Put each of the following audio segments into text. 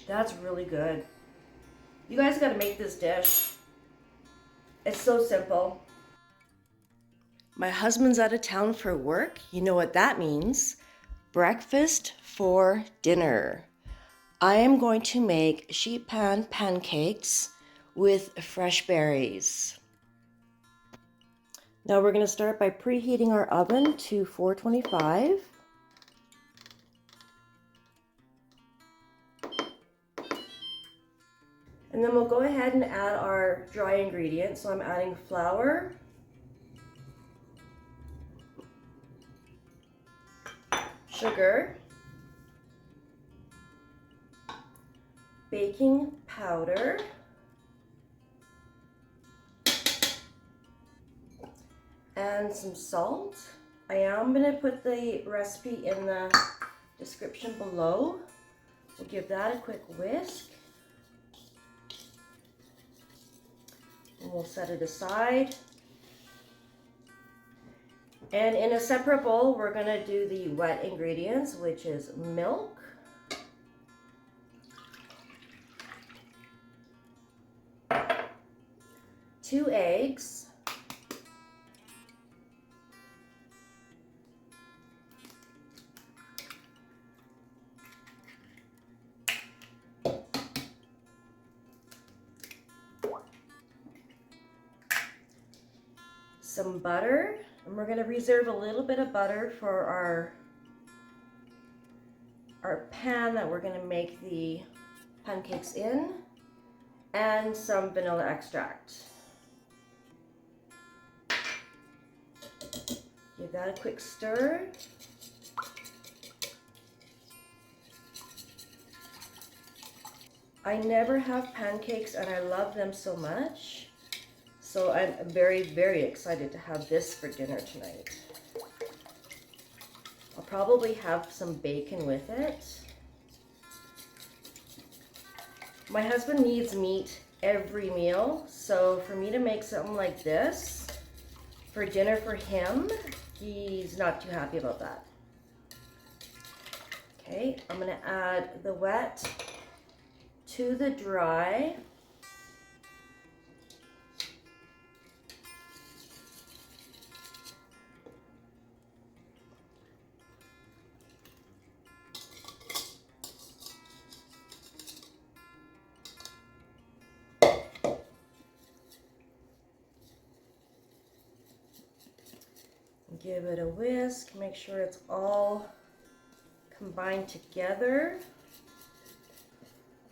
That's really good. You guys gotta make this dish. It's so simple. My husband's out of town for work. You know what that means. Breakfast for dinner. I am going to make sheet pan pancakes with fresh berries. Now we're going to start by preheating our oven to 425. And then we'll go ahead and add our dry ingredients. So I'm adding flour, sugar, baking powder, and some salt. I am going to put the recipe in the description below. We'll give that a quick whisk. And we'll set it aside. And in a separate bowl, we're going to do the wet ingredients, which is milk, two eggs, some butter, and we're going to reserve a little bit of butter for our pan that we're going to make the pancakes in, and some vanilla extract. Give that a quick stir. I never have pancakes and I love them so much. So I'm very, very excited to have this for dinner tonight. I'll probably have some bacon with it. My husband needs meat every meal, so for me to make something like this for dinner for him, he's not too happy about that. Okay, I'm gonna add the wet to the dry. Give it a whisk, make sure it's all combined together.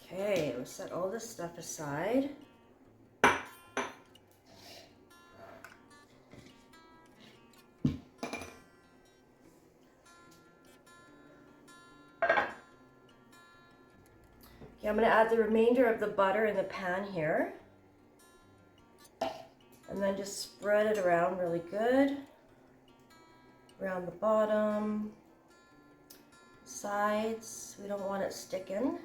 Okay, we'll set all this stuff aside. Okay, I'm going to add the remainder of the butter in the pan here. And then just spread it around really good. Around the bottom, sides. We don't want it sticking.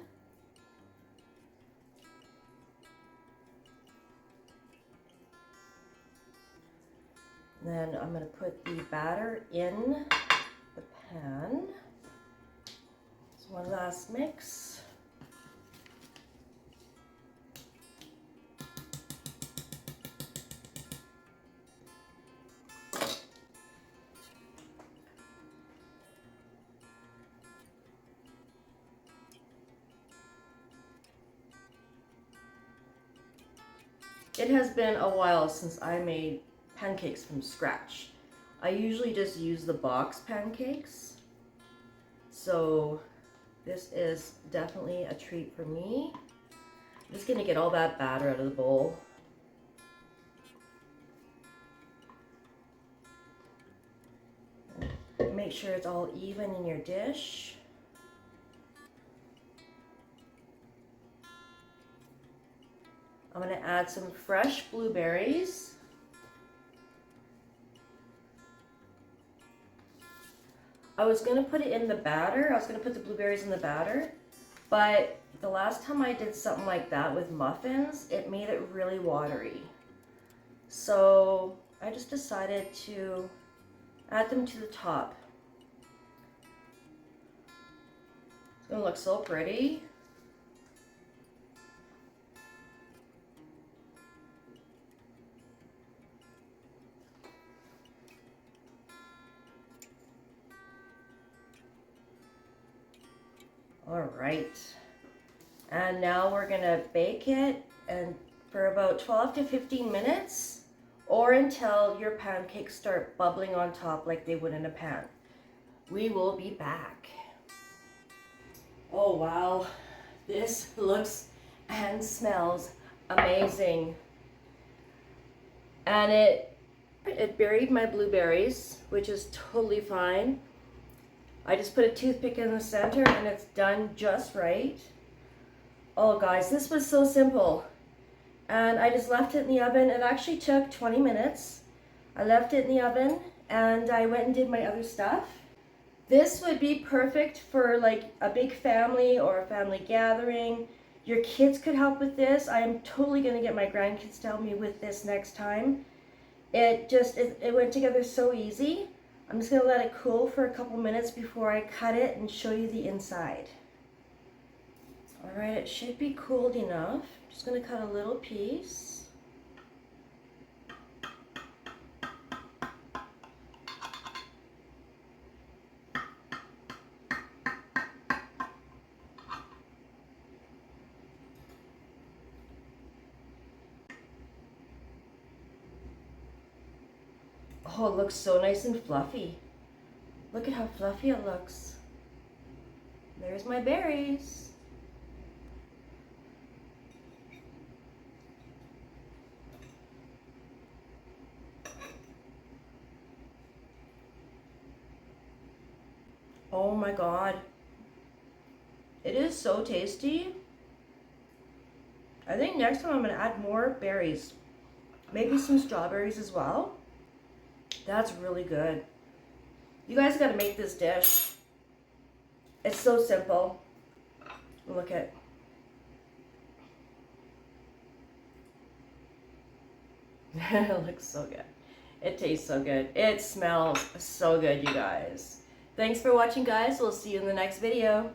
Then I'm going to put the batter in the pan. So one last mix. It has been a while since I made pancakes from scratch. I usually just use the box pancakes. So this is definitely a treat for me. I'm just gonna get all that batter out of the bowl. Make sure it's all even in your dish. I'm going to add some fresh blueberries. I was going to put it in the batter. I was going to put the blueberries in the batter, but the last time I did something like that with muffins, it made it really watery. So I just decided to add them to the top. It's going to look so pretty. All right. And now we're gonna bake it and for about 12 to 15 minutes or until your pancakes start bubbling on top like they would in a pan. We will be back. Oh wow, this looks and smells amazing. And it buried my blueberries, which is totally fine. I just put a toothpick in the center and it's done just right. Oh guys, this was so simple. And I just left it in the oven. It actually took 20 minutes. I left it in the oven and I went and did my other stuff. This would be perfect for like a big family or a family gathering. Your kids could help with this. I am totally gonna get my grandkids to help me with this next time. It went together so easy. I'm just gonna let it cool for a couple minutes before I cut it and show you the inside. All right, it should be cooled enough. I'm just gonna cut a little piece. Oh, it looks so nice and fluffy. Look at how fluffy it looks. There's my berries. Oh my God. It is so tasty. I think next time I'm gonna add more berries. Maybe some strawberries as well. That's really good. You guys gotta make this dish. It's so simple. Look at. It looks so good. It tastes so good. It smells so good, you guys. Thanks for watching, guys. We'll see you in the next video.